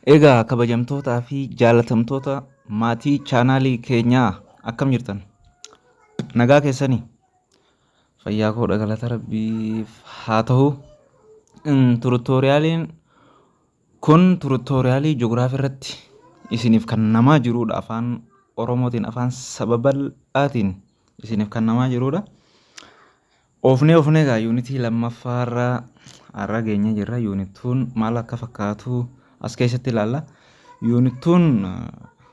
Egaa kabajamtootaa fi jaalatamtoota maatii chaanaalii keenyaa akkam jirtan? Nagaa keessanii? Fayyaa koodha galata Rabbiif haa ta'u. Turutooriyaaliin kun turutooriyaalii ji'oogiraafii irratti isiniif kan namaa jirudha. Afaan Oromootiin, afaan saba bal'aatiin isiniif kan namaa jirudha. Ofnee egaa yuunitii lammaffaarra har'a geenye jirra. Yuunituun maal akka fakkaatu as keessatti ilaalla. Yuunituun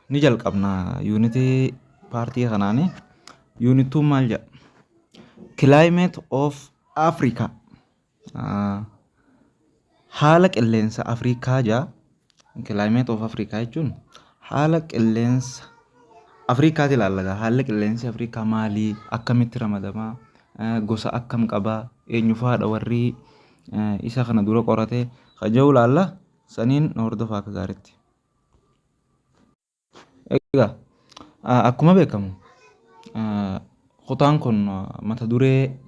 ni jalqabna. Yuunitii paartii kanaani. Yuunituun maal jedha? Climate of Africa. Haala qilleensa Afrikaa jedha. Climate of Africa jechuun haala qilleensa Afrikaati ilaalla. Haalli qilleensi Afrikaa maalii? Akkamitti ramadamaa? Gosa akkam qabaa? Eenyu faadha warri isa kana dura qoratee kaja'u ilaalla. Saniin hordofaa akka gaariitti. Egaa akkuma beekamu kutaan kun mata duree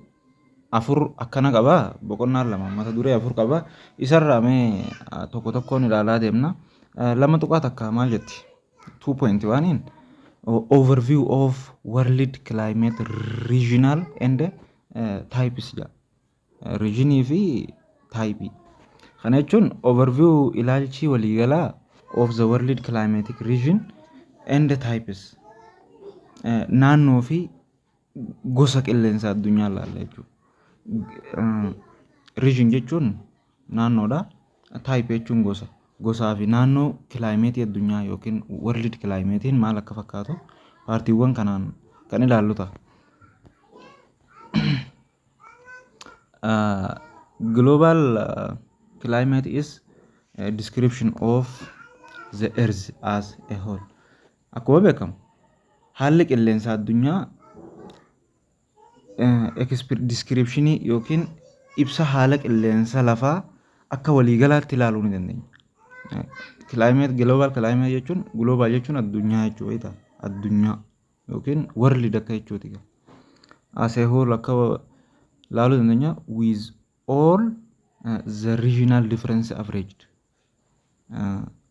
4 akkana qabaa. Boqonnaan 2 mata duree 4 qabaa. Isarraa mee tokko tokkoon ilaalaa deemna. Lama tuqaa takka maal jetti? 2.1 overview of world climate regional and types jedha. Regionii fi type. Kana jechuun overview ilaalchi waliigalaa of the world climatic region and types. Naannoo fi gosa qilleensa addunyaa ilaalla jechuudha. Region jechuun naannoodha. Type jechuun gosa. Gosaa fi naannoo kilaayimeetii addunyaa yookiin world kilaayimeetiin maal akka fakkaatu paartiiwwan kanaan kan ilaallu ta'a. Global climate is a description of the earth as a whole. Akkuma beekamu haalli qilleensa addunyaa descriptionii yookiin ibsa haala qilleensa lafaa akka waliigalaatti ilaaluu ni dandeenya. Climate global climate jechuun global jechuun addunyaa jechuudha. Addunyaa yookiin world akka jechuuti. As a whole akka ilaaluu dandeenya with all the regional difference averaged.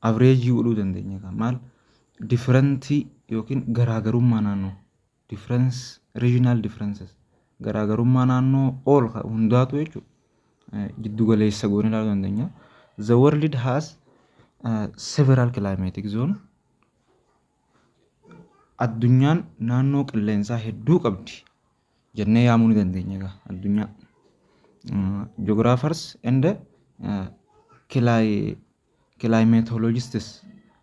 Average godhuu dandeenya. Maal different yookiin garaagarummaa naannoo difference regional differences garaagarummaa naannoo all hundaatu jechuudha. Jiddu galeessa goone ilaaluu dandeenya. The world has several climatic zone. Addunyaan naannoo qilleensaa hedduu qabdi jennee yaamuu ni dandeenya. Addunyaa geographers and climatologists.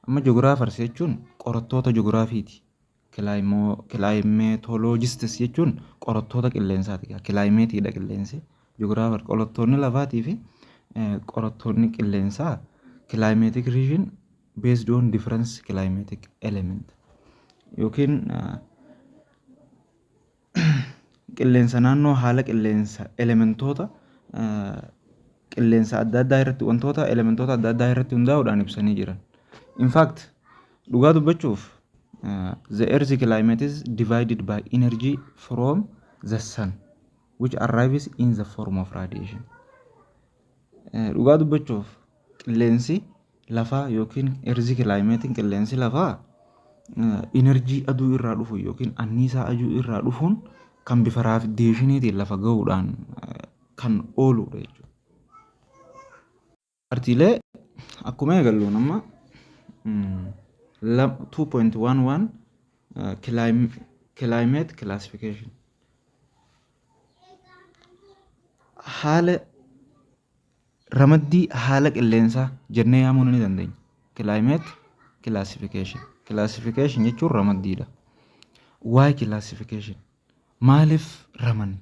Amma geographers jechuun qorattoota geograafiiti. Climatologists jechuun qorattoota qilleensaati. Climatiidha qilleensi. Geographer qorattoonni lafaatii fi qorattoonni qilleensaa climatic region based on difference climatic element yookiin qilleensa naannoo haala qilleensa elementoota qilleensa adda addaa irratti wantoota elementoota adda addaa irratti hundaa'uudhaan ibsanii jiran. In fact dhugaa dubbachuuf the earth climate is divided by energy from the sun which arrives in the form of radiation. Dhugaa dubbachuuf qilleensi lafaa yookiin earth climate qilleensi lafaa energy aduu irraa dhufu yookiin anniisaa aduu irraa dhufuun kan bifa raadiyeeshiniitiin lafa ga'uudhaan kan ooludha jechuudha. Paartiilee akkuma eegalluun amma 2.11 climate classification. Haala ramaddii haala qilleensaa jennee yaamuu ni dandeenya. Climate classification. Classification jechuun ramaddiidha. Why classification? Maaliif ramanne?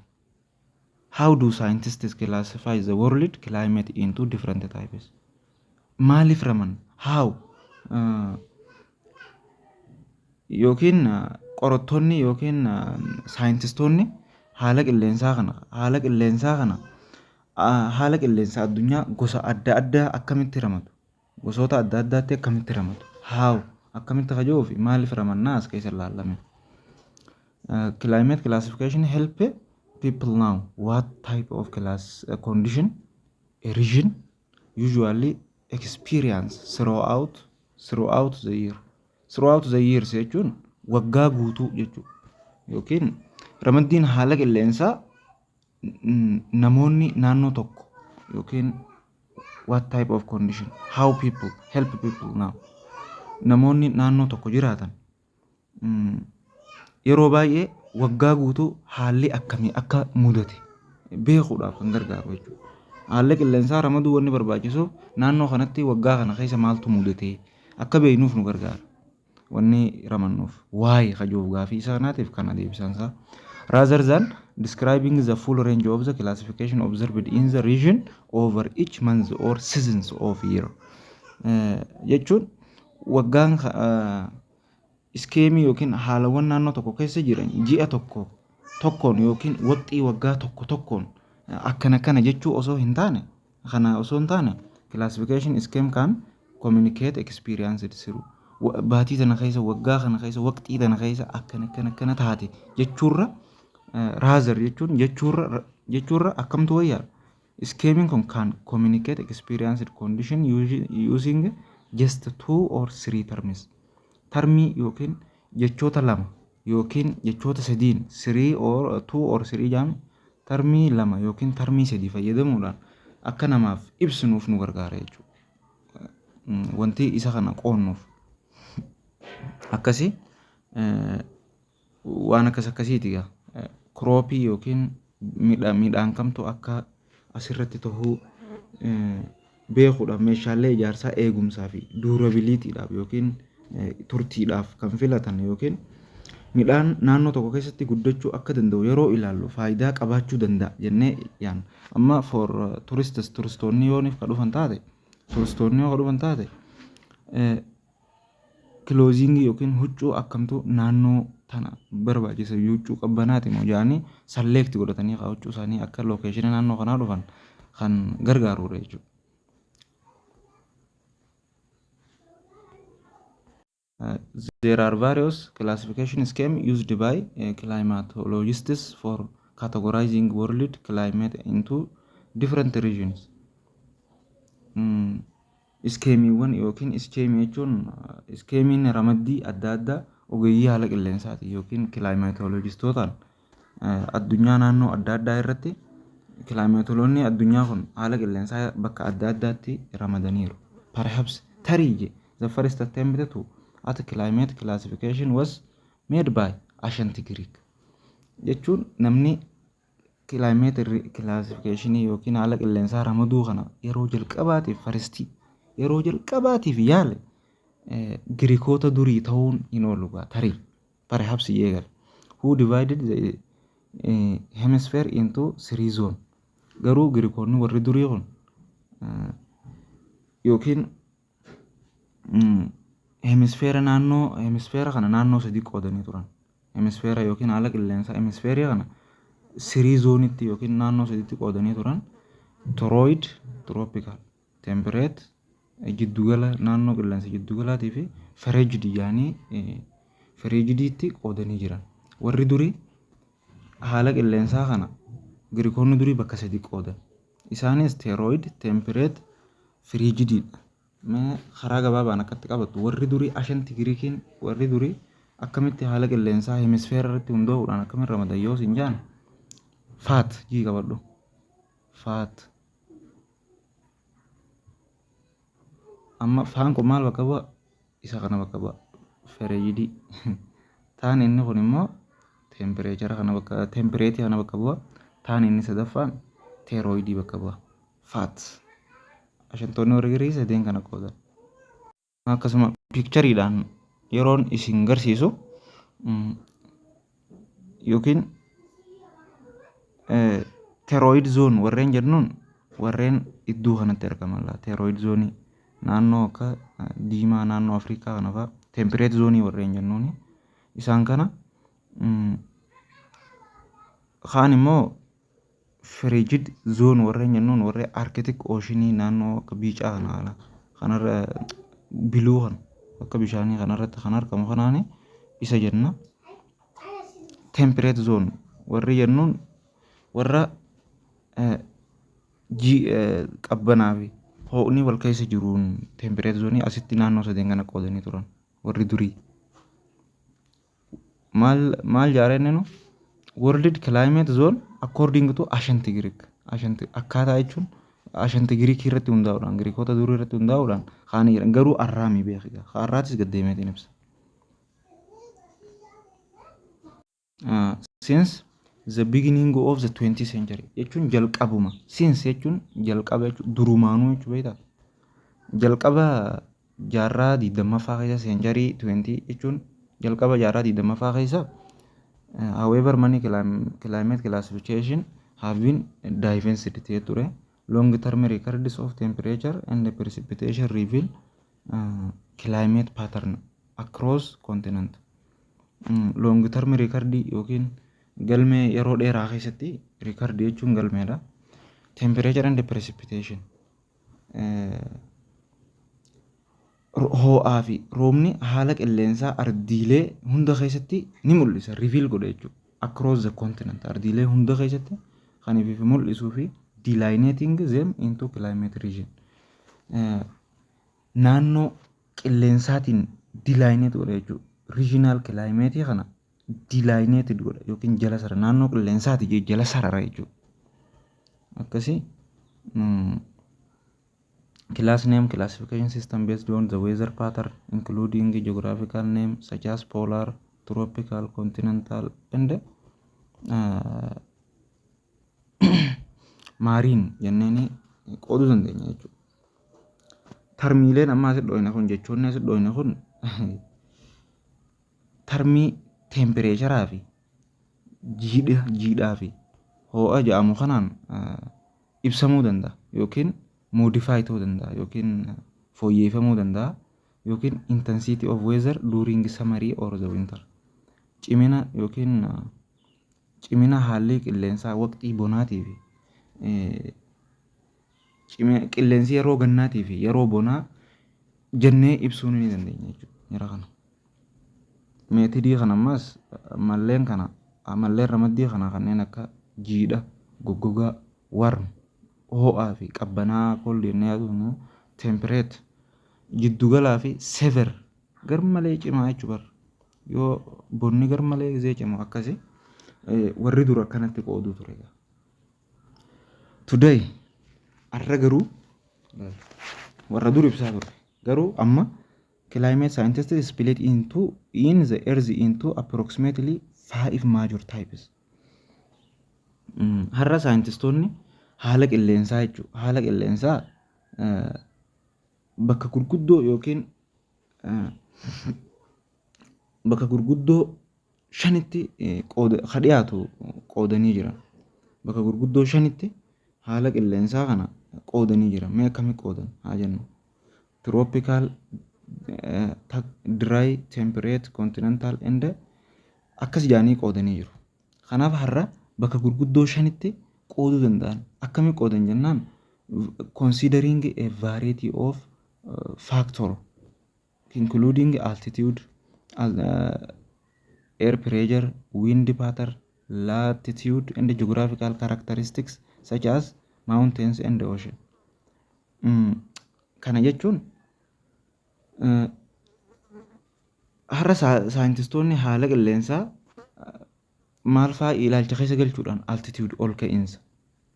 How do scientists classify the world climate into different types? Maaliif ramanne? How? Yookiin qorattoonni yookiin saayintistoonni haala qilleensaa kana haala qilleensa addunyaa gosa adda addaa akkamitti ramadu? Gosoota adda addaatti akkamitti ramadu? How? Akkamitti kaja'uu fi maaliif ramannaa as keessa ilaalame? Climate classification help people know what type of condition a region usually experience throughout the year. Throughout the years jechuun waggaa guutuu jechuudha. Yookiin ramaddiin haala qilleensaa namoonni naannoo tokko yookiin what type of condition, how people help people now. Namoonni naannoo tokko jiraatan yeroo baay'ee waggaa guutuu haalli akkamii akka mudate beekuudhaaf kan gargaaru jechuudha. Haalli qilleensaa ramaduu wanni barbaachisuuf naannoo kanatti waggaa kana keessa maaltu mudate akka beeknuuf nu gargaara. Wanni ramannuuf waa'ee kajoof gaafii isaanaatiif kana deebisaan isaa. Rather than describing the full range of the classification observed in the region over each month or seasons of year. Jechuun waggaan iskeemii yookiin haalawwan naannoo tokko keessa jiran ji'a tokkoon yookiin waqtii waggaa tokkoon akkana jechuu osoo hin taane classification scheme can communicate experienced through baatii tana keessa waggaa kana keessa waqtii tana keessa akkana taate jechuurra rather jechuurra akkamtu wayyaa scheming can communicate experienced condition using just 2 or 3 terms. Termii yookiin jechoota 2 yookiin jechoota 3 2 or 3 jaami termii 2 yookiin termii 3 fayyadamuudhaan akka namaaf ibsinuuf nu gargaara jechuudha. Wanti isa kana qoonnuuf akkasii waan akkasiiti gaa crooppii yookiin midhaan kamtu akka asirratti tahuu beekuudhaaf meeshaalee ijaarsaa eegumsaa fi durabiliitiidhaaf yookiin turtiidhaaf kan filatan yookiin midhaan naannoo tokko keessatti guddachuu akka danda'u yeroo ilaallu faayidaa qabaachuu danda'a jennee yaanna. Amma for turistoonni yoo dhufan taate clothing yookiin huccuu akkamtu naannoo tana barbaachisa huccuu qabbanaati moo jedhanii select godhatanii huccuu isaanii akka location naannoo kanaa dhufan kan gargaarudha jechuudha. There are various classification schemes used by climatologists for categorizing world climate into different regions. Iskeemiiwwan yookiin iskeemii jechuun iskeemiin ramaddii adda addaa ogeeyyii haala qilleensaati yookiin climatologistootaan addunyaa naannoo adda addaa irratti climatoloonni addunyaa kun haala qilleensaa bakka adda addaatti ramadaniiru. Perhaps tarii the first attempt to at climate classification was made by ancient Greek. Jechuun namni climate classification yookiin haala qilleensaa ramaduu kana yeroo jalqabaatiif yaale Giriikota durii ta'uun hin oolu tarii perhaps yeegal who divided the hemisphere into 3 zones. Garuu Giriikonni warri durii kun yookiin hemisfeera kana naannoo 3 qoodanii turan. Hemisfeera yookiin haala qilleensaa hemisfeerii kana 3 zoonitti yookiin naannoo 3tti qoodanii turan. Toroid tropical, temperate jiddugala naannoo qilleensa jiddugalaatii fi frigid yaanii frigiditti qoodanii jiran. Warri durii haala qilleensaa kana Giriikonni durii bakka 3 qoodan. Isaanis toroid, temperate, frigididha. Karaa gabaabaan akkatti qabatu warri durii ashanti Giriikiin warri durii akkamitti haala qilleensaa hemisfeera irratti hundaa'uudhaan akkamitti ramadan yoo siin jaan faat jii qabadhu faat amma faan kun maal bakka bu'a isa kana bakka bu'a frigidii taan inni kun immoo tempereechara kana bakka tempereetii kana bakka bu'a taan inni sadaffaan teeroidii bakka bu'a faat. Ashantoonni warri Giriikii sadeen kana qoodan. Akkasuma piikchariidhaan yeroon isin garsiisu yookiin teeroid zoon warreen jennuun warreen iddoo kanatti argaman teeroid zoonii naannoo akka diimaa naannoo Afrikaa kana fa'aa tempereet zoonii warreen jennuun isaan kana kaan immoo frigid zone warreen jennuun warreen arctic oceanii naannoo akka biicaa kanarra biluu kan akka bishaanii kanarratti kan argamu kanaani isa jenna. Temperate zone warri jennuun warra qabbanaa fi ho'ni wal keessa jiruun temperate zoonii asitti naannoo sadeen kana qoodanii turan warri durii. Maal jaareen nu world climate zone according to Ashanti Greek. Akkaataa jechuun Ashanti Greek irratti hundaa'uudhaan Greekota durii irratti hundaa'uudhaan kaan jedhan garuu arraamii beekika. Har'aatis gaddeemeetiin ibsa. Since the beginning of the 20th century jechuun jalqabuma. Since jechuun jalqaba jechuun durumaanuu jechuu beektaa. Jalqaba jaarraa 20ffaa keessa century 20 jechuun jalqaba jaarraa 20ffaa keessa however many climate classification have been diversified ture. Long term records of temperature and precipitation reveal climate pattern across continent. Long term record yookiin galmee yeroo dheeraa keessatti record jechuun galmeedha. Temperature and precipitation ho'aa fi roobni haala qilleensaa ardiilee hunda keessatti ni mul'isa. Reveal godha jechuudha. Across the continent ardiilee hunda keessatti kan ifi mul'isuu fi delineating them into climate region. Naannoo qilleensaatiin delineate godha jechuudha. Regional climate kana delineated godha yookiin jala sara naannoo qilleensaati jala sarara jechuudha. Akkasii class name classification system based on the weather pattern including geographical name such as polar, tropical, continental and marine jenneen qooduu dandeenya jechuudha. Tarmiileen amma asitti dhoofne kun jechoonni asitti dhoofne kun tarmii tempereecharaa fi jiidhaa fi ho'a jedhamu kanaan ibsamuu danda'a yookiin modify ta'uu danda'a yookiin fooyyeffamuu danda'a yookiin intensity of weather during summer or the winter. Cimina yookiin cimina haalli qilleensaa waqtii bonaatii fi qilleensi yeroo gannaatii fi yeroo bonaa jennee ibsuu ni dandeenya jechuudha. Yeroo kana meetidii kana ammas malleen ramaddii kana kanneen akka jiidha, goggogaa, warm, ho'aa fi qabbanaa cold jennee yaadnu temperate jiddugalaa fi severe garmalee cimaa jechuudha. Yoo bonni garmalee gisee cimu akkasii warri dur akkanatti qooduu ture. Today arra garuu warra dur ibsaa ture. Garuu amma climate scientists split in the earth into approximately 5 major types. Har'a saayintistoonni haala qilleensaa jechuudha. Haala qilleensaa bakka gurguddoo yookiin bakka gurguddoo shanitti dhiyaatu qoodanii jiran. Bakka gurguddoo shanitti haala qilleensaa kana qoodanii jiran. Mee akkamitti qoodan haa jennu? Tropical, dry, temperate, continental and akkas jedhanii qoodanii jiru. Kanaaf har'a bakka gurguddoo shanitti qooduu danda'an. Akkamitti qoodan jennaan considering a variety of factor including altitude, air pressure, wind pattern, latitude and geographical characteristics such as mountains and ocean. Kana jechuun har'a saayintistoonni haala qilleensaa maal fa'aa ilaalcha keessa galchuudhaan altitude ol ka'iinsa,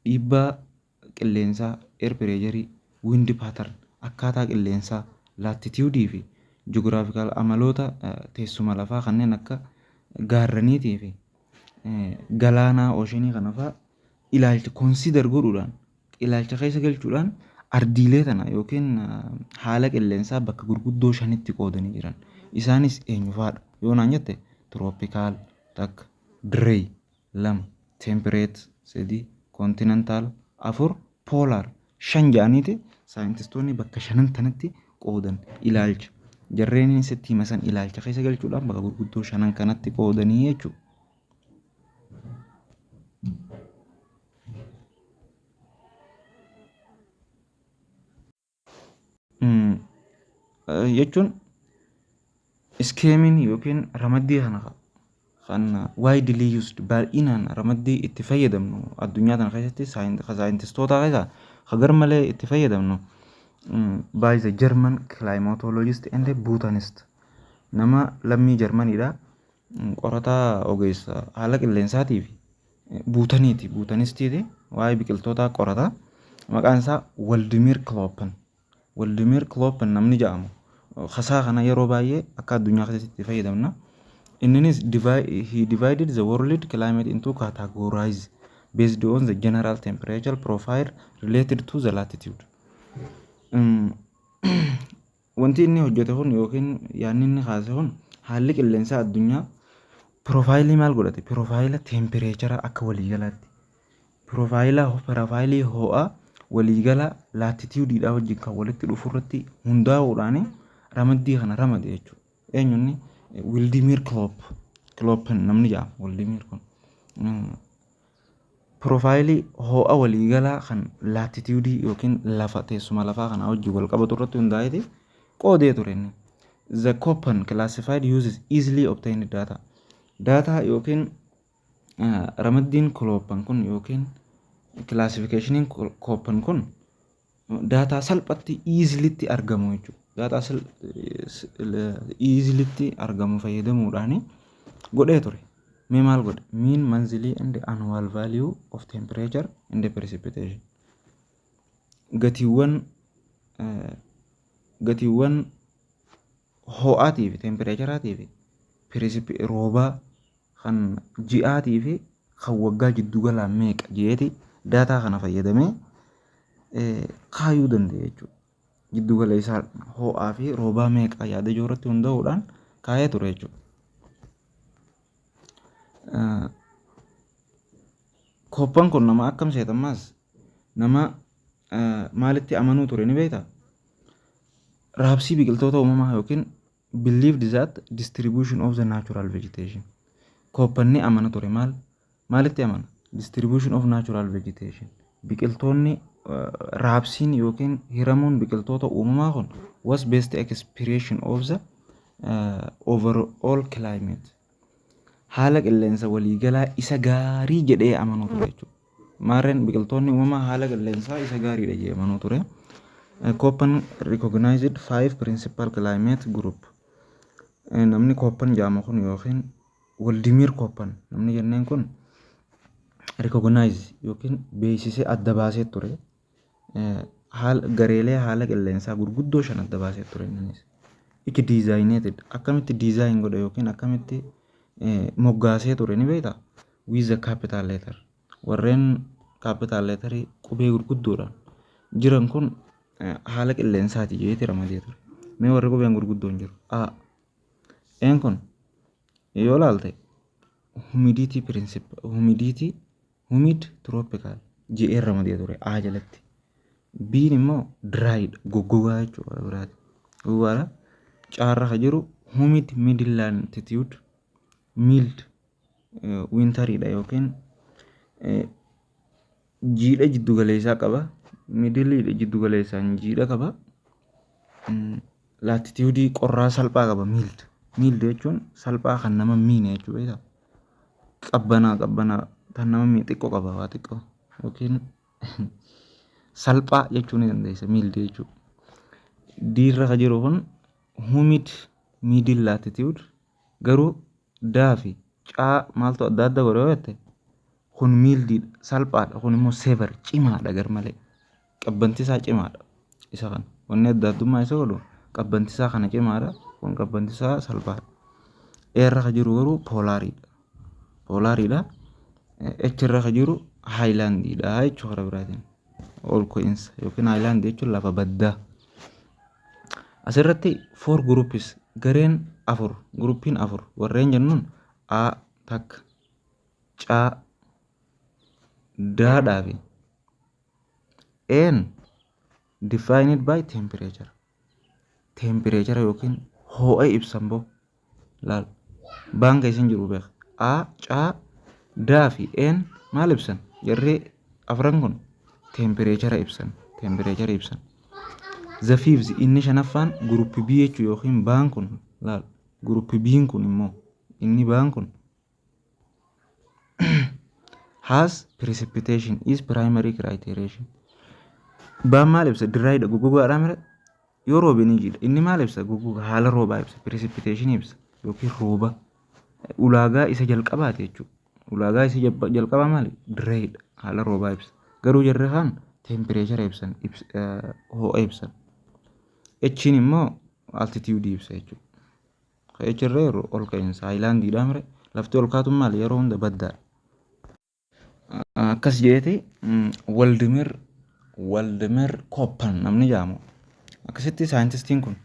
dhiibbaa qilleensaa, air pressure, wind pattern, akkaataa qilleensaa, latitude fi geographical amaloota teessuma lafaa kanneen akka gaarraniitii fi galaanaa oceanii kana fa'aa ilaalcha consider godhuudhaan ilaalcha keessa galchuudhaan ardiilee tana yookiin haala qilleensaa bakka gurguddoo shanitti qoodanii jiran. Isaanis eenyu fa'aadha? Yoo naan jette tropical takka, dry lama, temperate sadii, continental afur, polar shan jedhaniiti saayintistoonni bakka shanan tanatti qoodan ilaalcha. Jarreen sitti himasan ilaalcha keessa galchuudhaan bakka gurguddoo shanan kanatti qoodanii jechuudha. Jechuun iskeemiin yookiin ramaddii kana kan widely used baay'inaan ramaddii itti fayyadamnu addunyaa kana keessatti saayintistoota keessaa hagar malee itti fayyadamnu by the German climatologist and botanist. Nama lammii Jarmaniidha. Qorataa ogeessa haala qilleensaatiif buutaniiti. Buutanistiiti. Waa'ee biqiltootaa qorata. Maqaan isaa Waldimir Kloppen. Waldimir Kloppen namni jedhamu. Hasaa kana yeroo baay'ee akka addunyaa keessatti fayyadamna. Innis he divided the world climate into categories based on the general temperature profile related to the latitude. Wanti inni hojjete kun yookiin yaadni inni kaase kun haalli qilleensaa addunyaa profaayilii maal godhate? Profaayila tempereechara akka waliigalaatti. Profaayilii ho'aa waliigala laatitiiwudiidhaa wajjin kan walitti dhufu irratti hundaa'uudhaan ramaddii kana ramade jechuudha. Eenyunni Waldimir Kloppen namni jedhama. Waldimir kun profaayilii ho'a waliigalaa kan laatitiiwudii yookiin lafa teessuma lafaa kana wajjin wal qabatu irratti hundaa'eeti qoodee ture inni. The Koppen classified uses easily obtained data. Data yookiin ramaddiin Kloppen kun yookiin classificationin Koppen kun data salphatti easily argamu jechuudha. Data easily argamu fayyadamuudhaan godhee ture. Mee maal godhe? Mean monthly and annual value of temperature and precipitation. Gatiiwwan ho'aatii fi tempereecheraatii fi roobaa kan ji'aatii fi kan waggaa jiddu galaa meeqa jeeti daataa kana fayyadamee kaayuu danda'e jechuudha. Jiddu gala isaa ho'aa fi roobaa meeqa yaada ijoo irratti hundaa'uudhaan kaayee ture jechuudha. Koppen kun nama akkam seetammaas nama maalitti amanuu ture ni beektaa? Raabsii biqiltoota uumamaa yookiin believed that distribution of the natural vegetation. Koppen ni amana ture maalitti amana? Distribution of natural vegetation. Biqiltoonni raabsiin yookiin hiramuun biqiltoota uumamaa kun was best expression of the overall climate. Haala qilleensa waliigalaa isa gaarii jedhee amanuu ture jechuudha. Maarreen biqiltoonni uumamaa haala qilleensaa isa gaariidha jedhee amanuu ture. Koppen recognized 5 principal climate group. Namni Koppen jedhamu kun yookiin Waldimir Koppen namni jenneen kun recognize yookiin beeksisee adda baasee ture. Gareelee haala qilleensaa gurguddoo 5 adda baasee ture innis. It designated akkamitti design godhe yookiin akkamitti moggaasee ture ni beektaa? With the capital letter. Warreen capital letterii qubee gurguddoodhaan jiran kun haala qilleensaati jeetii ramadee ture. Mee warri qubeen gurguddoon jiru? Een kun yoo ilaalte humidity principle humid tropical jedhee ramadee ture jalatti. Biin immoo dried goggogaa jechuudha biraati. Goggogaadha. Caarra jiru humid middle latitude mild winteriidha yookiin jiidha jiddu galeessaa qaba. Middleidha jiddu galeessaan jiidha qaba. Latitude qorraa salphaa qaba mild jechuun salphaa kan nama miine jechuudha. Qabbanaa kan nama miine xiqqoo qaba waa xiqqoo yookiin salphaa jechuu ni dandeessa mild jechuudha. Diirra jiru kun humid middle latitude garuu daafi caa maaltu adda adda godhe jette kun miildiidha salphaadha kun immoo sever cimaadha garmalee qabbantisaa cimaadha isa kana wanni adda addummaa isa godhu qabbantisaa kana cimaadha kun qabbantisaa salphaadha. Eerra jiru garuu poolaariidha. Echirra jiru haayilaandiidha jechuudha karaa biraatiin ol ka'iinsa yookiin haayilaandii jechuun lafa baddaa. Asirratti 4 groups gareen 4 gruppiin 4 warreen jennuun takka caa daadhaa fi defined by temperature yookiin ho'a ibsan boo laal baan keessan jiru beek caa daa fi maal ibsan jarree afran kun temperature ibsan. The fifth inni shanaffaan group B jechuu yookiin baan kun laal group B kun immoo inni baan kun has precipitation is primary criterion. Ba'aan maal ibsa? Dirraayidha. Goggogaadhaa mira yoo roobe ni jiidha. Inni maal ibsa? Goggoga haala roobaa ibsa. Precipitation ibsa yookiin rooba. Ulaagaa isa jalqabaati jechuudha. Ulaagaa isa jalqabaa maali? Dirraayidha. Haala roobaa ibsa. Garuu jarri kaan tempereechara ibsan, ho'a ibsan. Echiin immoo altituudii ibsa jechuudha. Echirra yeroo ol ka'iinsa haayilaandiidhaa mire lafti ol kaatu maali? Yeroo hunda baddaadha. Akkas jeeti Waldimir Kooppan namni jedhamu. Akkasitti saayintistiin kun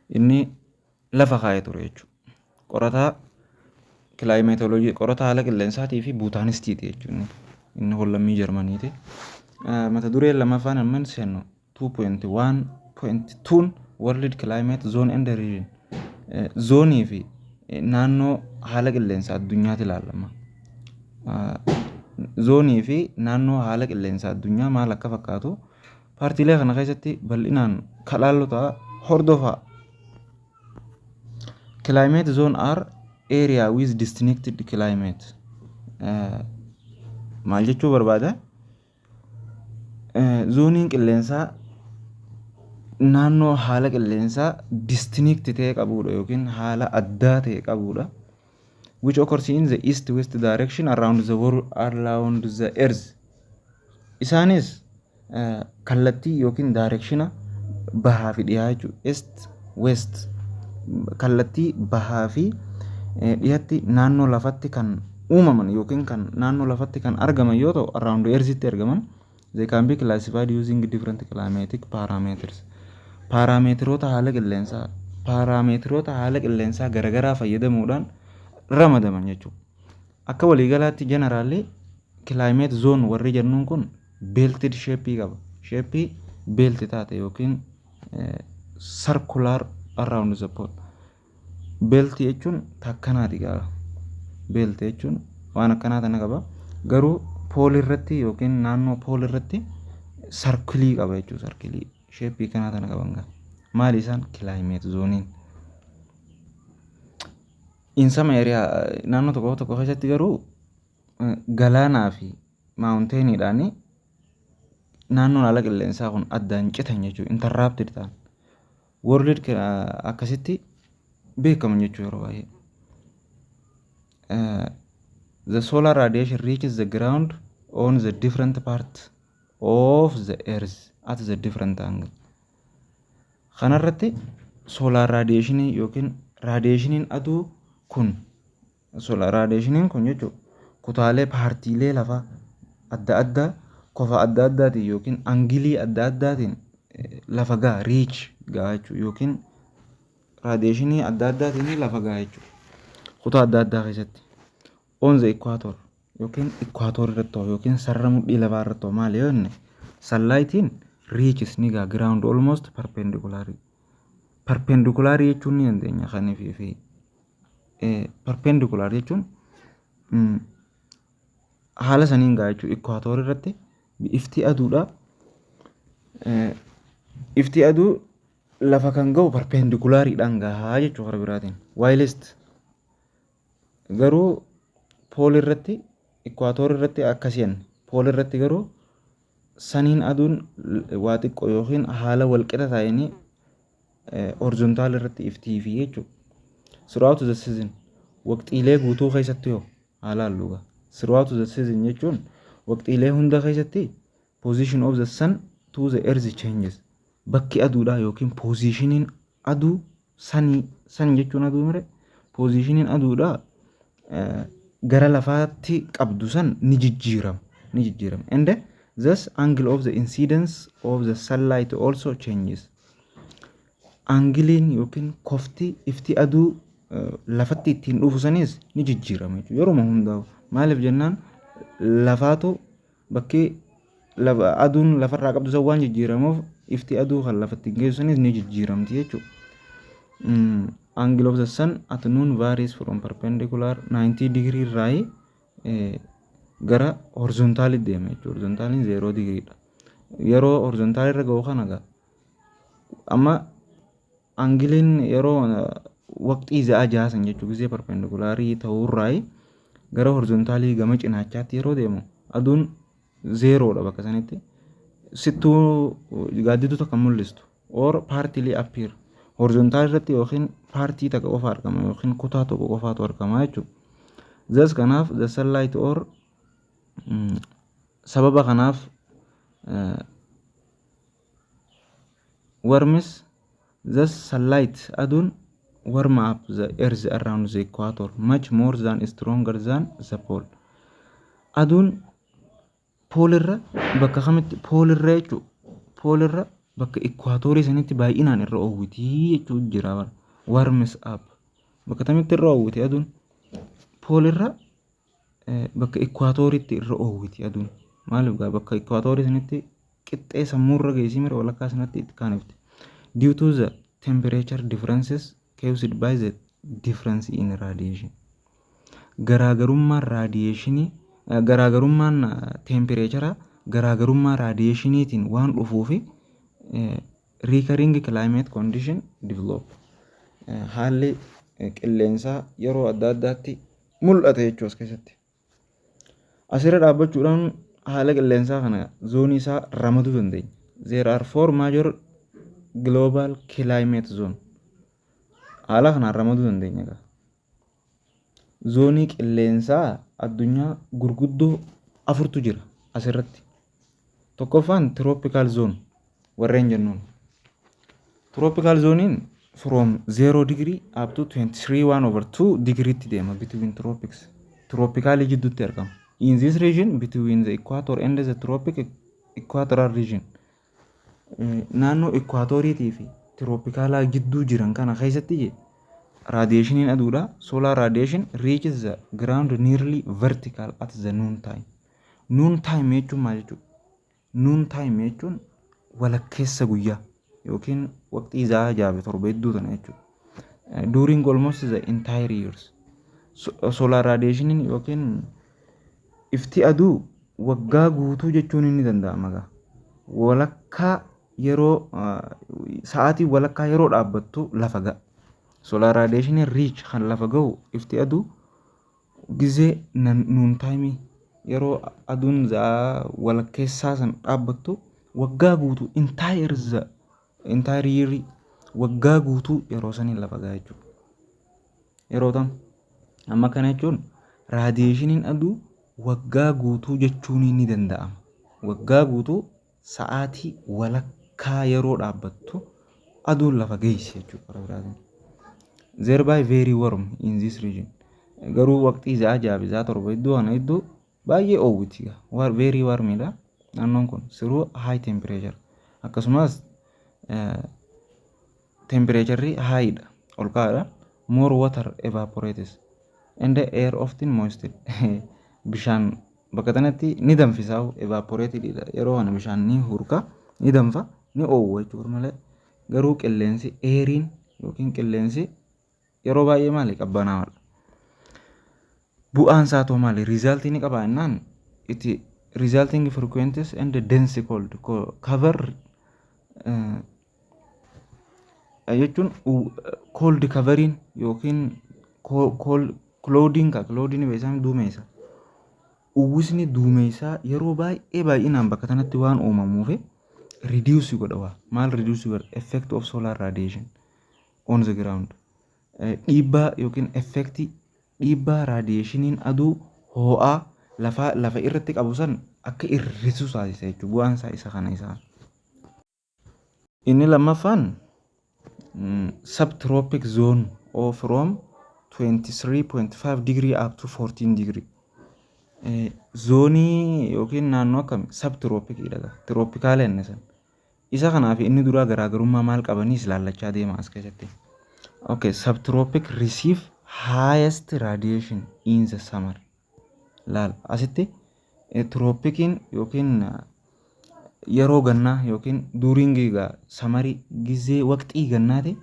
inni lafa kaa'ee ture jechuudha. Qorataa kilaayimeetooloojii, qorataa haala qilleensaatii fi buutaanistiiti jechuudha. Inni hollammii Jarmaniiti. Mata dureen lammaffaan amman seennu 2.1.2 World Climate Zone and Region. Zoonii fi naannoo haala qilleensa addunyaatti ilaalama. Zoonii fi naannoo haala qilleensa addunyaa maal akka fakkaatu paartiilee kana keessatti bal'inaan kalaalota hordofaa. Climate zone are area with distinct climate. Maal jechuu barbaada? Zooniin qilleensaa naannoo haala qilleensaa distinct ta'e qabudha yookiin haala addaa ta'e qabudha. Which occurs in the east-west direction around the world, around the earth. Isaanis kallattii yookiin directiona bahaa fi dhiyaa jechuudha. East, west kallattii bahaa fi dhiyaatti naannoo lafatti kan uumaman yookiin kan naannoo lafatti kan argaman yoo ta'u around the earthtti argaman. They can be classified using different climatic parameters. Paaraameetiroota haala qilleensaa garaagaraa fayyadamuudhaan ramadaman jechuudha. Akka waliigalaatti generally climate zone warri jennuun kun belted shape qaba. Shape belt taate yookiin circular around the pole. Belt jechuun takkanaati qaba. Belt jechuun waan akkanaa tana qaba. Garuu pool irratti yookiin naannoo pool irratti sarkilii qaba jechuudha. Sarkilii shape kanaa tana qaban. Maali isaan? Climate zooniin. In some area naannoo tokko tokko keessatti garuu galaanaa fi maawunteeniidhaan naannoon haala qilleensaa kun addaan citan jechuudha. Interrupted ta'an. World akkasitti beekaman jechuudha yeroo baay'ee. The solar radiation reaches the ground on the different part of the earth at the different angle. Kanarratti solar radiation yookiin radiationiin aduu kun solar radiationiin kun jechuudha kutaalee paartiilee lafaa adda addaa kofa adda addaatiin yookiin angilii adda addaatiin lafa ga'a reach ga'a jechuudha yookiin radiationii adda addaatiin lafa ga'a jechuudha kutaa adda addaa keessatti on the equator yookiin equator irratti yookiin sarara mudhii lafaa irratti maali yoo inni sunlightiin reaches ni ga'a ground almost perpendicular jechuun ni dandeenya kaniifii fi perpendicular jechuun haala saniin ga'a jechuudha. Equator irratti ifti aduudha. Ifti aduu lafa kan ga'u perpendicularidhaan gahaa jechuudha karaa biraatiin. Whilst garuu pool irratti equator irratti akkasiin pool irratti garuu saniin aduun waa xiqqoo yookiin haala walqixa ta'anii horizontaal irratti iftii fi jechuudha. Throughout the season waqtiilee guutuu keessatti yoo haala halluuga. Throughout the season jechuun waqtiilee hunda keessatti position of the sun to the earth changes. Bakki aduudhaa yookiin positionin aduu san jechuun aduu mire positionin aduudhaa gara lafaatti qabdu san ni jijjiirama. And thus angle of the incidence of the sunlight also changes. Angiliin yookiin kofti ifti aduu lafatti ittiin dhufu sanis ni jijjiirama jechuudha. Yeroo hundaa'u maaliif jennaan lafaatu bakki aduun lafarraa qabdu san waan jijjiiramuuf ifti aduu kan lafatti geessu sanis ni jijjiiramti jechuudha. Angle of the sun at noon varies from perpendicular 90 degree irraa gara horizontaali deema jechuudha. Horizontaaliin 0 degree dha. Yeroo horizontaali irra ga'u kana gaa amma angiliin yeroo waqtii za'a jaasan jechuudha gisee perpendicularii ta'urraa gara horizontaalii gama cinaachaatti yeroo deemu aduun 0 dha bakka sanitti sittuu gaaddiduu takka mul'istu or partly appear horizontaal irratti yookiin paartii takka qofa argama yookiin kutaa tokko qofaatu argama jechuudha. Thus kanaaf the sunlight or sababa kanaaf warms the sunlight aduun warm up the earth around the equator much more than stronger than the pole. Aduun poolirra bakka kamitti poolirra jechuudha. Poolirra bakka equatorii sanitti baay'inaan irra oowwitii jechuudha jira. Warms up bakka kamitti irra oowwiti aduun poolirra bakka equatoriitti irra oowwiti aduun. Maaliif bakka equatorii sanitti qixxee sammuurra geessii mira walakkaa sanatti itti kaanifti. Due to the temperature differences caused by the difference in radiation. Garaagarummaan raadiyeeshinii garaagarummaan tempereechara garaagarummaa raadiyeeshiniitiin waan dhufuufi recurring climate condition develop. Haalli qilleensaa yeroo adda addaatti mul'ata jechuudha as keessatti. Asirra dhaabbachuudhaan haala qilleensaa kana zoonii isaa ramaduu dandeenya. There are 4 major global climate zone. Haala kanaan ramaduu dandeenya. Zoonii qilleensaa addunyaa gurguddoo 4tu jira asirratti. Tokkoffaan tropical zone warreen jennuun. Tropical zonein from 0 degree up to 23/2 degreetti deema between tropics. Tropically jidduutti argama. In this region between the equator and the tropic equatorial region. Naannoo equatoriitii fi tropicalaa gidduu jiran kana keessatti radiationiin aduudha. Solar radiation reaches the ground nearly vertical at the noon time. Noon time jechuun maal jechuudha? Noon time jechuun walakkeessa guyyaa yookiin waqtii za'a jaabe torba hedduu tana jechuudha. During almost the entire years. Solar radiationiin yookiin ifti aduu waggaa guutuu jechuun inni danda'ama. Walakkaa yeroo sa'aatii walakkaa yeroo dhaabbattu lafa ga'a. Solar radiation reach kan lafa ga'u ifti aduu gizee noon time yeroo aduun za'a walakkeessaa san dhaabbattu waggaa guutuu entire year waggaa guutuu yeroo saniin lafa ga'a jechuudha. Yeroo tam amma kana jechuun radiationiin aduu waggaa guutuu jechuun ni danda'ama. Waggaa guutuu sa'aatii walakkaa yeroo dhaabbattu aduun lafa geessi jechuudha. Thereby very warm in this region. Garuu waqtii za'a jaabe za'a torba iddoo kana iddoo baay'ee oowwiti. Very warmidha naannoon kun through high temperature. Akkasumas temperature high dha ol ka'aadha. More water evaporates and the air often moisted. Bishaan bakka kanatti ni danfisaa evaporated dha. Yeroo kana bishaan ni hurka ni danfa ni oowwa jechuudha malee garuu qilleensi airiin yookiin qilleensi yeroo baay'ee maali qabbanaa'aadha. Bu'aan isaa too maali? Result ni qaba jennaan itti resulting frequencies and dense cold cover jechuun cold covering yookiin clouding beeksisaan duumessa. Uwwisni duumessaa yeroo baay'ee baay'inaan bakka kanatti waan uumamuuf reduce godha. Maal reduce godha? Effect of solar radiation on the ground. Dhiibbaa yookiin effecti dhiibbaa radiationiin aduu ho'aa lafa irratti qabu san akka hir'isu taasisa jechuudha. Bu'aan isaa isa kana isaa. Inni lammaffaan subtropic zone or from 23.5 degree up to 14 degree. Zoonii yookiin naannoo akkamii subtropikiidha. Tropikaala inni san. Isa kanaaf inni duraa garaagarummaa maal qabaniis ilaallachaa deema as keessatti. Okay, subtropic receive highest radiation in the summer. Laal asitti tropikiin yookiin yeroo gannaa yookiin during samarii gizee waqtii gannaati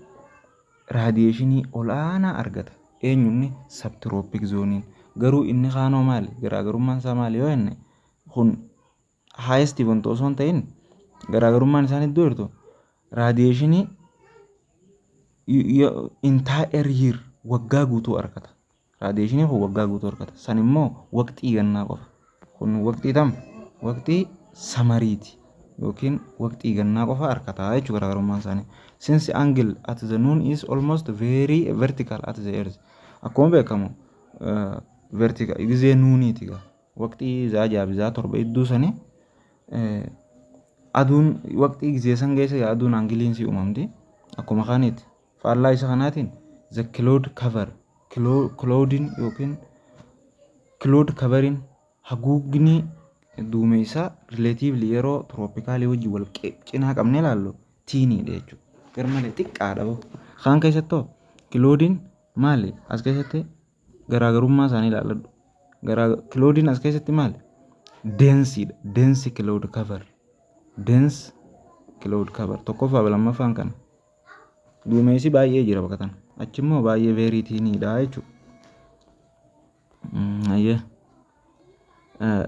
radiationii olaanaa argata. Eenyumni subtropic zooniin. Garuu inni kaanoo maali? Garaagarummaan isaa maali yoo jenne kun highest wanto osoo hin ta'in garaagarummaan isaan iddoo jirtu radiationii entire year waggaa guutuu argata. Radiationii kun waggaa guutuu argata. San immoo waqtii gannaa qofa. Kun waqtii tam? Waqtii samariiti. yookiin waqtii gannaa qofa harkataa jechuudha garaagarummaan isaanii. Since angle at the noon is almost very vertical at the earth. Akkuma beekamu vertical gizee nuuniiti gaa. Waqtii zaajaa bizaa torba iddoo sanii aduun waqtii gizee san geessa aduun angiliin si uumamti. Akkuma kaaniiti faallaa isa kanaatiin the cloud cover cloudin yookiin cloud covering haguugni duumessa relatively yeroo troopikaalii wajjin wal cinaa qabnee ilaallu tiiniidha jechuudha. Garmalee xiqqaadha bahu. Kaan keessattuu cloudin maali? As keessatti garaagarummaa isaanii ilaalladhu. Cloudin as keessatti maali? Densidha. Dense cloud cover. Dense cloud cover. Tokkoffaa lammaffaan kana. Duumessi baay'ee jira bakka tana. Achimmoo baay'ee very tiiniidha jechuudha.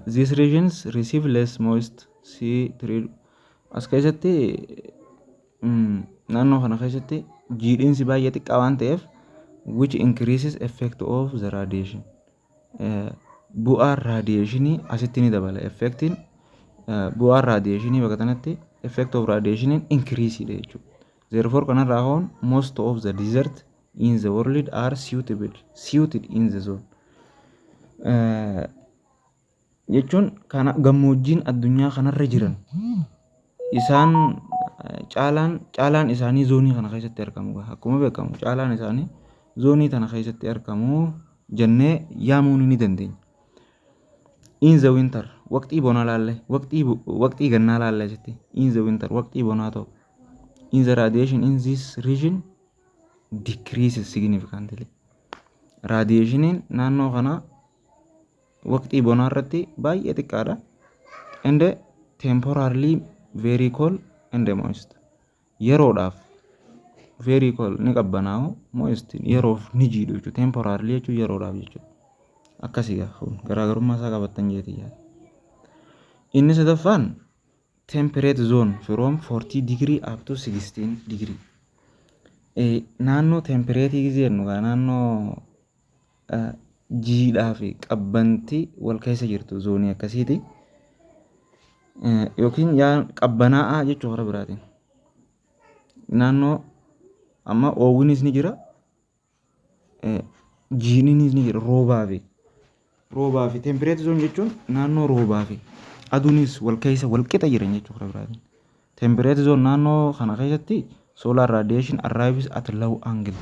These regions receive less moist sea trade. As keessatti naannoo kana keessatti jiidhinsi baay'ee xiqqaa waan ta'eef which increases effect of the radiation. Bu'aan radiationii asitti ni dabala. Effectiin bu'aan radiationii bakka kanatti effect of radiationii increase dha jechuudha. Therefore kanarraa hoon most of the desert in the world are suited in the zone. Jechuun kana gammoojjiin addunyaa kanarra jiran isaan caalaan isaanii zoonii kana keessatti argamu. Akkuma beekamu caalaan isaanii zoonii kana keessatti argamu jennee yaamuu ni dandeenya. In the winter waqtii bonaa laalle waqtii gannaa laalle jetti. In the winter waqtii bonaa ta'u in the radiation in this region decreases significantly. Radiationiin naannoo kana waqtii bonaa irratti baay'ee xiqqaadha. And temporarily very cold and moist. Yeroodhaaf very cold ni qabbanaa'u moist yeroof ni jiidhu jechuudha. Temporarily jechuun yeroodhaaf jechuudha. Akkasii garaagarummaa isaa qabattan jeetii yaada. Inni sadaffaan temperate zone from 40 degree up to 16 degree. Naannoo temperate gizee jennu naannoo jiidhaa fi qabbantii wal keessa jirtu zoonii akkasiiti. Yookiin qabbanaa'aa jechuu hora biraatiin. Naannoo amma oowwinis ni jira. Jiininis ni jira roobaa fi temperate zone jechuun naannoo roobaa fi aduunis wal keessa wal qixa jiran jechuu hora biraatiin. Temperate zone naannoo kana keessatti solar radiation arrives at low angle.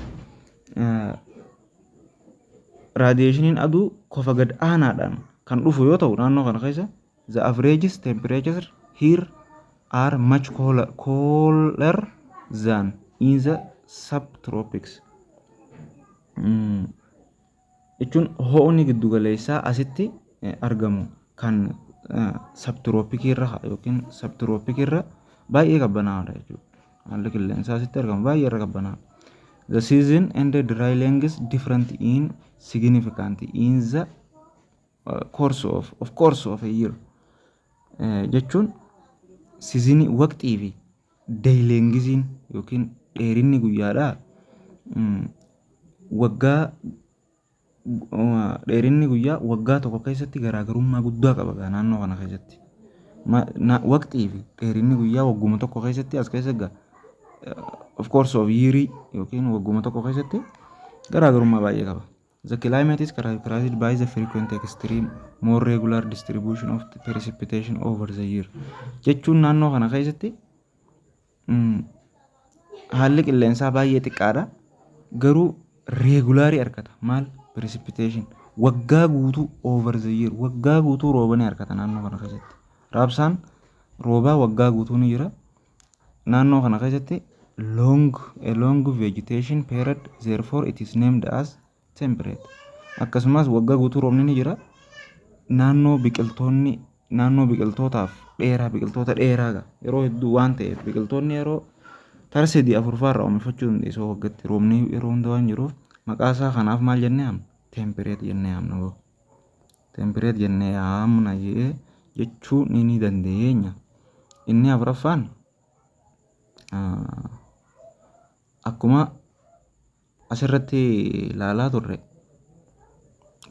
Radiationiin aduu kofa gad aanaadhaan kan dhufu yoo ta'u naannoo kana keessa the average temperature here are much colder than in the subtropics. Jechuun ho'ni giddu galeessaa asitti argamu kan subtropic irra yookiin subtropic irra baay'ee qabbanaa'aadha jechuudha. Haalli qilleensaa asitti argamu baay'ee irra qabbanaa'aadha. The season and the dry length different in significant in the course of a year. Jechuun seasonii waqtii fi dayleengiziin yookiin dheerinni guyyaadhaa dheerinni guyyaa waggaa tokko keessatti garaagarummaa guddaa qaba naannoo kana keessatti. Waqtii fi dheerinni guyyaa wagguma tokko keessatti as keessa of course of year yookiin wagguma tokko keessatti garaagarummaa baay'ee qaba. The climate is characterized by the frequent extreme more regular distribution of precipitation over the year. Jechuun naannoo kana keessatti haalli qilleensaa baay'ee xiqqaadha. Garuu regulaarii argata. Maal? Precipitation. Waggaa guutuu over the year. Waggaa guutuu rooba ni argata naannoo kana keessatti. Raabsaan roobaa waggaa guutuu ni jira. Naannoo kana keessatti long vegetation period, therefore it is named as temperate. Akkasumas waggaa guutuu roobni ni jira. Naannoo biqiltootaaf biqiltoota dheeraa yeroo hedduu waan ta'eef biqiltoonni yeroo tarsiidii afurfaarraa oomishachuu dandeessu waggaatti roobni yeroo hunda waan jiruuf maqaa isaa kanaaf maal jennee yaamna? Temperate jennee yaamna. Temperate jennee yaamna jechuu ni dandeenya. Inni afuraffaan akkuma asirratti ilaalaa turre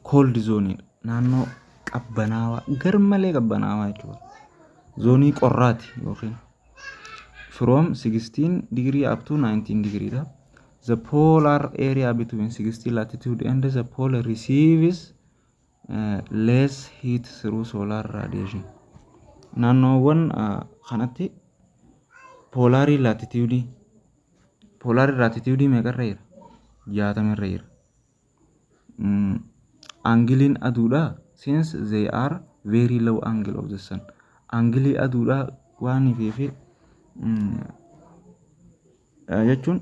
cold zone naannoo qabbanaawaa garmalee qabbanaawaa jechuudha. zoonii qorraati yookiin from 16 degree up to 19 degree dha. The polar area between 60 latitude and the pole receives less heat through solar radiation. Naannoowwan kanatti poolarii laatituudii meeqarra jira? 60 irra jira. Angiliin aduudhaa since they are very low angle of the sun. Angilii aduudhaa waan ifeefi jechuun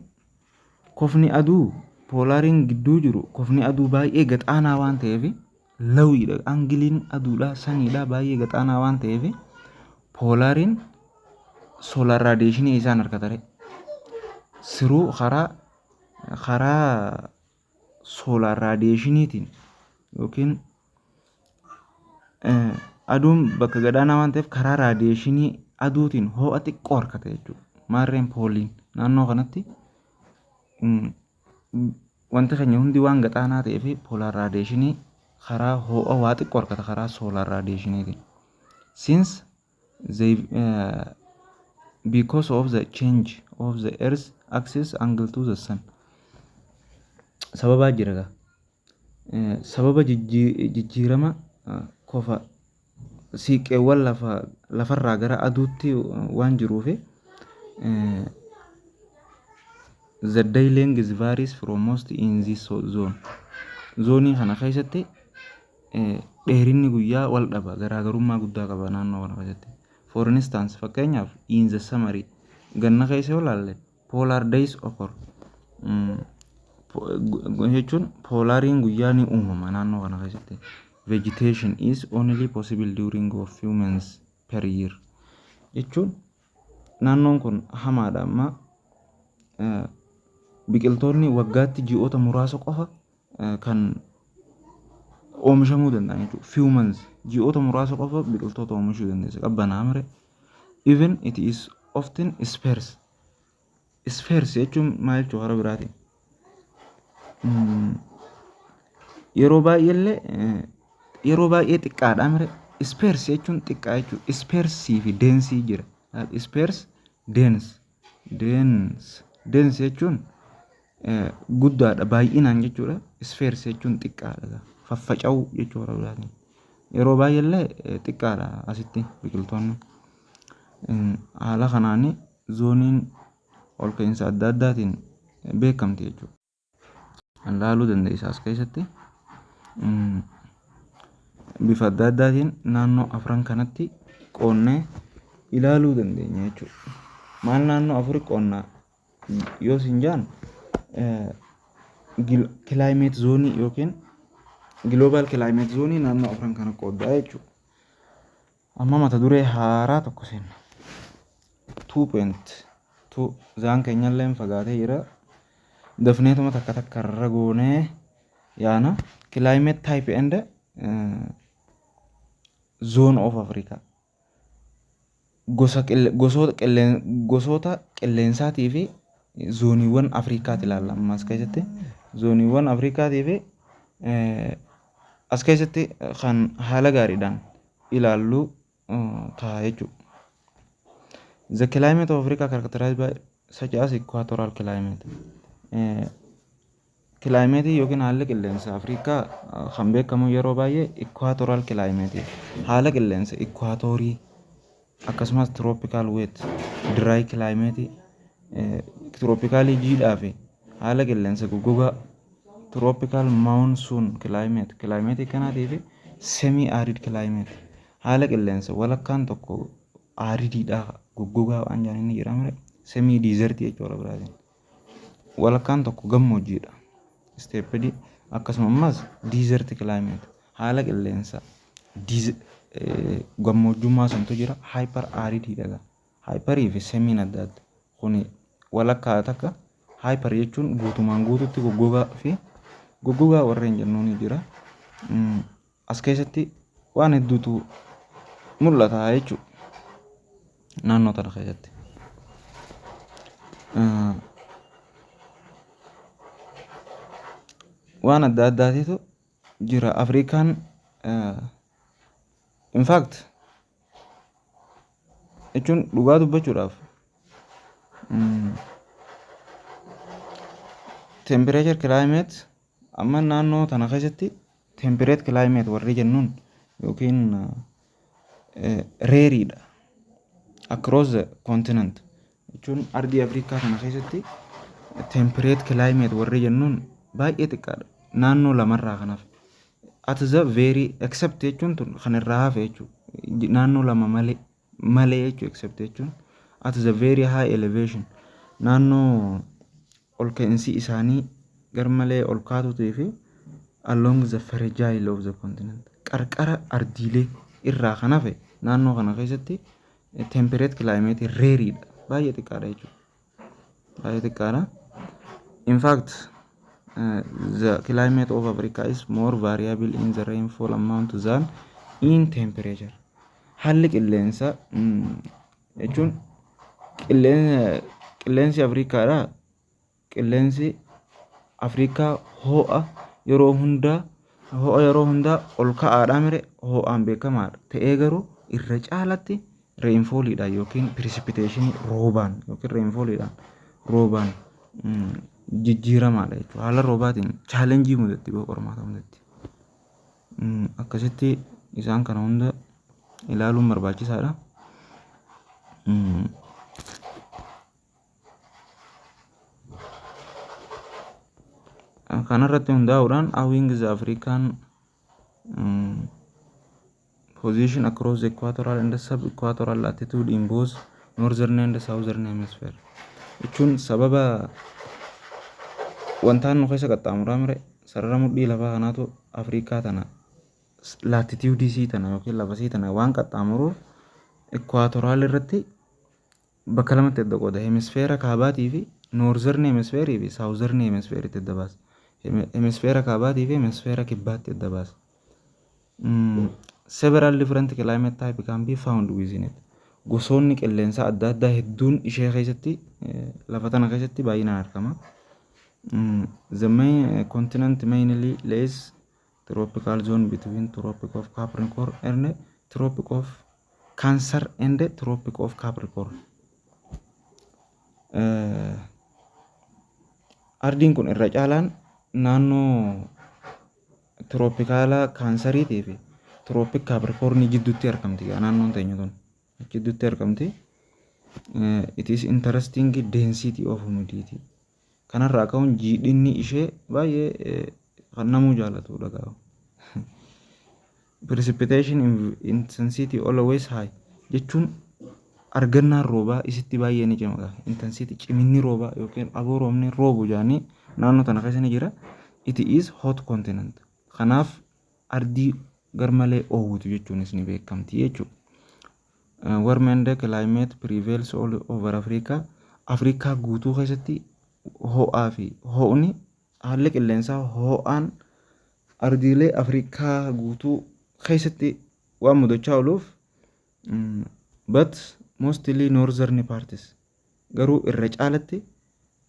kofni aduu poolariin gidduu jiru kofni aduu baay'ee gaxaanaa waan ta'eef lawiidha. Angiliin aduudhaa saniidhaa baay'ee gaxaanaa waan ta'eef poolariin solar radiationii isaan harkatare siruu karaa solar radiationiitiin yookiin aduun bakka gadhaanaa waan ta'eef karaa radiationii aduutiin ho'a xiqqoo harkata jechuudha. Maarreen pooliin naannoo kanatti wanti keenya hundi waan gaxaanaa ta'eef polar radiationii karaa ho'a waa xiqqoo harkata karaa solar radiationiitiin. Since they because of the change of the earth axis angle to the sun. Sababaa jira sababa jijjiirama kofa siiqqeewwan lafarraa gara aduutti waan jiruuf the day length varies from most in this zone. Zoonii kana keessatti dheerinni guyyaa wal dhaba garaagarummaa guddaa qaba naannoo kana keessatti. For instance fakkeenyaaf in the summary ganna keessa yoo ilaalle polar days occur. Jechuun poolariin guyyaa ni uumama naannoo kana keessatti. Vegetation is only possible during a few months per year. Jechuun naannoon kun hamaadha amma biqiltoonni waggaatti ji'oota muraasa qofa kan oomishamuu danda'an jechuudha. Few months ji'oota muraasa qofa biqiltoota oomishuu dandeessa. Qabbanaa mire even it is often sparse. Sparse jechuun maal jechuudha hara biraatiin? Yeroo baay'ee xiqqaadha mire. Sparse jechuun xiqqaa jechuudha. Sparsii fi densii jira. Sparse dense jechuun guddaadha baay'inaan jechuudha. Sparse jechuun xiqqaadha. Faffaca'uu jechuudha biraatiin. Yeroo baay'eellee xiqqaadha asitti biqiltoonni. Haala kanaan zooniin ol ka'iinsa adda addaatiin beekamti jechuudha. Ilaaluu dandeessa as keessatti bifa adda addaatiin naannoo afran kanatti qoonnee ilaaluu dandeenya jechuudha. Maal naannoo afuri qoonnaa yoo isin jaan climate zoonii yookiin global climate zoonii naannoo afran kana qooddaa jechuudha. Amma mata duree haaraa tokko seenna. 2.2 zaan keenyallee fagaatee jira. Dafneetuma takka irra goonee yaana climate type and zone of Africa. Gosoota qilleensaatii fi zooniiwwan Afrikaati ilaalla amma as keessatti. Zooniiwwan Afrikaatii fi as keessatti kan haala gaariidhaan ilaallu ta'a jechuudha. The climate of Africa characterized by such as equatorial climate. Kilaayimeetii yookiin haalli qilleensa Afrikaa kan beekamu yeroo baay'ee equatorial climate. Haala qilleensa equatorii akkasumas tropical wet dry climate tropically jiidhaa fi haala qilleensa goggogaa tropical monsoon climate kanaatii fi semi arid climate haala qilleensa walakkaan tokko aridiidhaa goggogaa waan jedhan inni jedhamre semi desert jechuudha biraatiin. Walakkaan tokko gammoojjiidha. Steepedi akkasumas desert climate haala qilleensa gammoojjummaa santu jira. Hyper aridiidha. Hyperii fi semiin adda adda. Kuni walakkaa takka hyper jechuun guutumaan guututti goggogaa warreen jennuun jira. As keessatti waan hedduutu mul'ata jechuudha. Naannoo tana keessatti. Waan adda addaatitu jira. Afrikaan in fact jechuun dhugaa dubbachuudhaaf temperature climate amma naannoo tana keessatti temperate climate warri jennuun yookiin reeriidha across the continent jechuun ardii Afrikaa kana keessatti temperate climate warri jennuun baay'ee xiqqaadha naannoo lamarraa kanaaf at the very except jechuun tun kan irraa hafe jechuudha naannoo lama malee jechuudha except jechuun at the very high elevation naannoo ol ka'insi isaanii garmalee ol kaatuutii fi along the fragile of the continent qarqara ardiilee irraa kan hafe naannoo kana keessatti temperate climate reeriidha baay'ee xiqqaadha jechuudha baay'ee xiqqaadha in fact the climate of Africa is more variable in the rainfall amount than in temperature haalli qilleensa jechuun qilleensi Afrikaadha qilleensi Afrikaa ho'a yeroo hundaa ol ka'aadha mire ho'aan beekamaadha ta'ee garuu irra caalatti reenfooliidha yookiin precipitation roobaan jijjiiramaadha jechuudha haala roobaatiin chaalenjii mudatti qormaata mudatti akkasitti isaan kana hunda ilaaluun barbaachisaadha. Kanarratti hundaa'uudhaan owing the African position across the equatorial and sub-equatorial latitude in both northern and southern hemisphere jechuun sababa wantaan nu keessa qaxxaamuraa mire sarara mudhii lafaa kanaatu Afrikaa tana latitude isii tana yookiin lafa isii tana waan qaxxaamuruuf equatorial irratti bakka lamatti adda qooda hemisfeera kaabaatii fi northern hemisphere fi southern hemisphere itti adda baasa hemisfeera kaabaatii fi hemisfeera kibbaatti adda baasa. Several different climate type can be found within it. Gosoonni qilleensaa adda addaa hedduun ishee keessatti lafa tana keessatti baay'inaan argama. The main continent mainly lays tropical zone between Tropic of Capricorn and Tropic of Cancer and Tropic of Capricorn. Ardiin kun irra caalaan naannoo tiroopikaala kaansariitii fi tiroopik kaaprikoornii jidduutti argamti naannoon teenya tun jidduutti argamti. It is interesting density of humidity kanarraa ka'uun jiidhinni ishee baay'ee kan namuu jaalatudha gaafa. Precipitation intensity always high jechuun argannaan roobaa isitti baay'ee ni cima intensity ciminni roobaa yookiin aboo roobni roobu jaanii naannoo tana keessa ni jira. It is hot continent kanaaf ardii garmalee oowwitu jechuunis ni beekamti jechuudha. Warm and climate prevails all over Africa. Afrikaa guutuu keessatti ho'aa fi ho'ni haalli qilleensaa ho'aan ardiilee Afrikaa guutuu keessatti waan mudachaa ooluuf but mostly northern parties garuu irra caalatti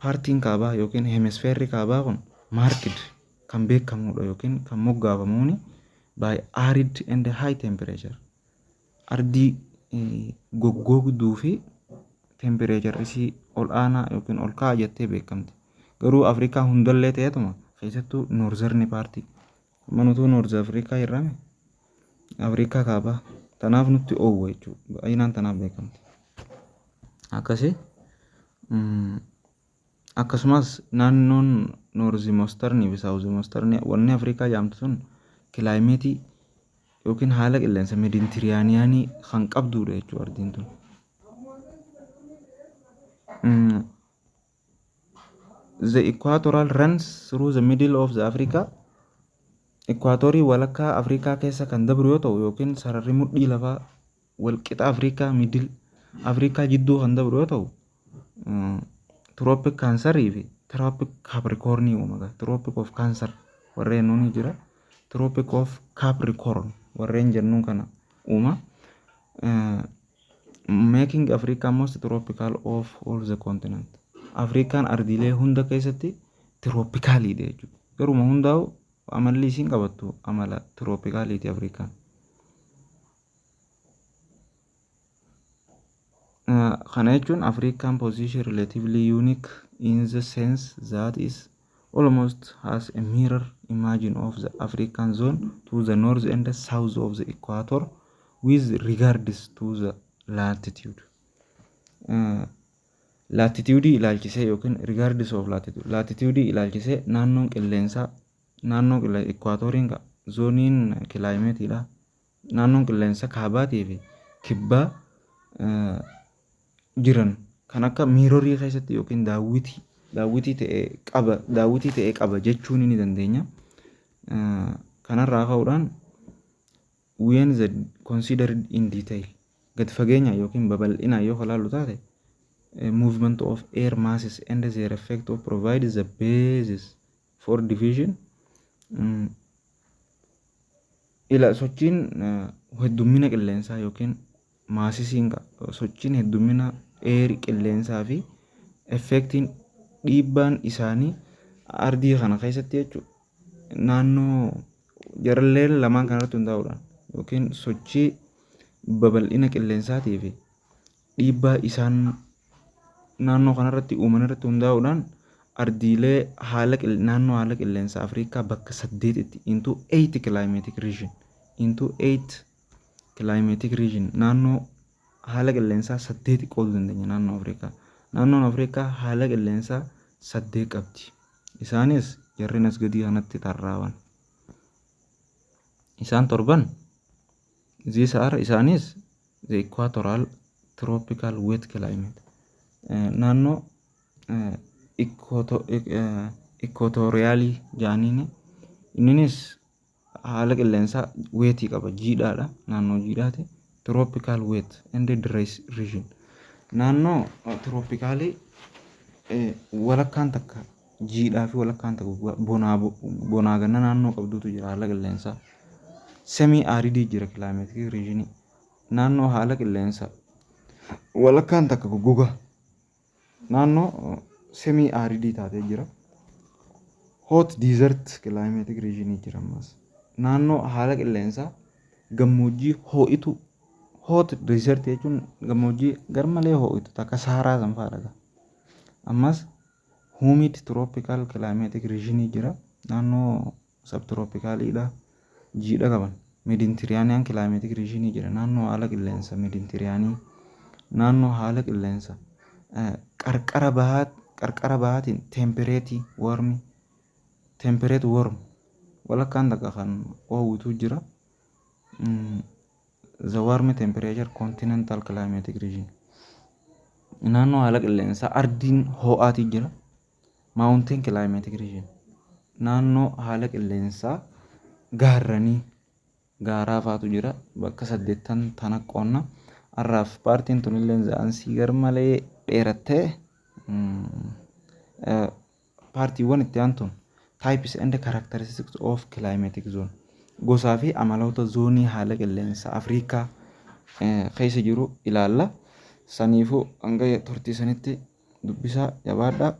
paartiin kaabaa yookiin hemisfeerri kaabaa kun marked kan beekamudha yookiin kan moggaafamuuni by arid and high temperature ardii goggoogduu fi temperature isii ol aanaa yookiin ol ka'aa jettee beekamti. Garuu Afrikaa hundallee ta'etuma keessattuu northern party manutuu north Afrikaa irrame Afrikaa kaabaa tanaaf nutti oowwa jechuudha baay'inaan tanaaf beekamti. Akkasumas naannoon noorzi moostarnii fi saawuzi moostarnii wanni Afrikaa jaamtu sun kilaayimeetii yookiin haala qilleensa meditiraaniyaanii kan qabdudha jechuudha ardiin tun. The equatorial runs through the middle of the Africa. Equatorii walakkaa Afrikaa keessa kan dabru yoo ta'u yookiin sararri mudhii lafaa walqixa Afrikaa middle Afrikaa jidduu kan dabru yoo ta'u Tropic Cancerii fi Tropic Capricornii uumama. Tropic of Cancer warreen nuuni jira. Tropic of Capricorn warreen jennuun kana uuma. Making Africa most tropical of all the continent. Afrikaan ardiilee hunda keessatti tiroopikaaliidha jechuudha. Garuma hundaa'u amalli isiin qabattu amala tiroopikaaliiti Afrikaan. Kana jechuun African position relatively unique in the sense that is almost has a mirror image of the African zone to the north and south of the equator with regards to the latitude. Latitude ilaalchisee yookiin regards of latitude ilaalchisee naannoon qilleensaa equatoriin zooniin kilaayimeetiidha. Naannoon qilleensa kaabaatii fi kibbaa jiran kan akka miirorii keessatti yookiin daawwitii ta'ee qaba jechuun ni dandeenya. Kanarraa ka'uudhaan when the considered in detail gad fageenya yookiin babal'inaan yoo ilaallu taate movement of air masses and their effect of provide the basis for division. Sochiin heddumina qilleensaa yookiin maasisiin sochiin heddumina eerii qilleensaa fi effektiin dhiibbaan isaanii ardii kana keessatti jechuudha. Naannoo jaralleen lamaan kanarratti hundaa'uudhaan yookiin sochii babal'ina qilleensaatii fi dhiibbaa isaan naannoo kanarratti uuman irratti hundaa'uudhaan ardiilee naannoo haala qilleensa Afrikaa bakka 8tti into 8 climatic region naannoo haala qilleensaa 8 qooduu dandeenya naannoo Afrikaa. Naannoon Afrikaa haala qilleensaa 8 qabdi. Isaanis jarreen as gadii kanatti tarraawan. Isaan torban isaanis the equatorial tropical wet climate. Naannoo equatorialii jaaniin inninis haala qilleensaa weetii qaba, jiidhaadha, naannoo jiidhaati. Tropical wet and dry region. Naannoo tropikaalii walakkaan takka jiidhaa fi walakkaan takka bonaa ganna naannoo qabdutu jira haala qilleensaa. Semi aridii jira climatic region. Naannoo haala qilleensaa walakkaan takka goggogaa naannoo semi aridii taatee jira. Hot desert climatic region jira ammas. Naannoo haala qilleensaa gammoojjii ho'itu. Hot desert jechuun gammoojjii garmalee ho'itu takka saaraa sanfaadha. Ammas humid tropical climatic region jira. Naannoo subtropicaliidha. Jiidha qaban. Mediterranean climatic region jira. Naannoo haala qilleensa Mediterranean. Naannoo haala qilleensa qarqara bahaatiin temperate warm walakkaan takka kan oowwitu jira. The warm temperature continental climatic region. Naannoo haala qilleensaa ardiin ho'aati jira. Mountain climatic region. Naannoo haala qilleensaa gaarranii gaaraa faatu jira. Bakka 8 tana qoonna. Arraaf paartiin tunillee za'ansii garmalee dheerattee paartiiwwan itti aantuun types and characteristics of climatic zone. Gosaa fi amaloota zoonii haala qilleensa Afrikaa keessa jiru ilaalla. Saniifuu hanga turtii sanitti dubbisaa jabaadhaa.